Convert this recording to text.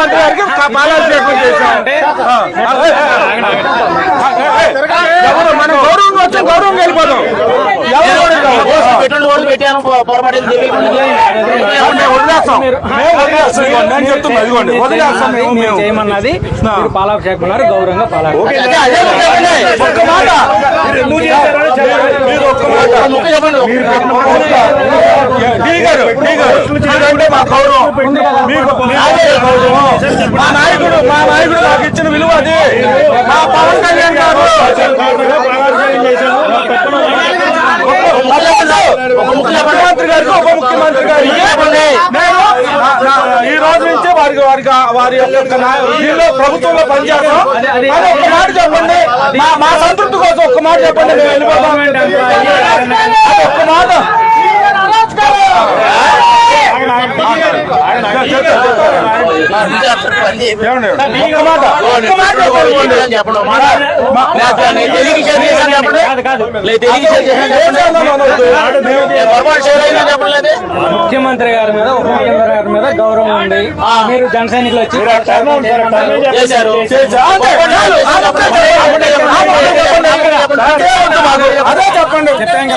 ముఖ్యమంత్రి గారికి పాలాభిషేకం చేశాం. ఎవరు మనం గౌరవంగా వచ్చాం, గౌరవంగా వెళ్ళిపోతాం. చేయమన్నది పాలాభిషేకం గౌరవంగా మా గౌరవం, మా నాయకుడు మాకు ఇచ్చిన విలువ అది. మా పవన్ కళ్యాణ్ గారు ముఖ్యమంత్రి గారికి ఉప ముఖ్యమంత్రి గారికి ఈ రోజు నుంచి వారి యొక్క వీళ్ళు ప్రభుత్వంలో పనిచేస్తాం. ఒక్క మాట చెప్పండి, మా సంతృప్తి కోసం ఒక్క మాట చెప్పండి, మేము వెళ్ళిపోతాం. ఒక్క మాట ముఖ్యమంత్రి గారి మీద ఉప ముఖ్యమంత్రి గారి మీద గౌరవం ఉంది. మీరు జన సైనికులు వచ్చి అదే చెప్పండి. చెప్పండి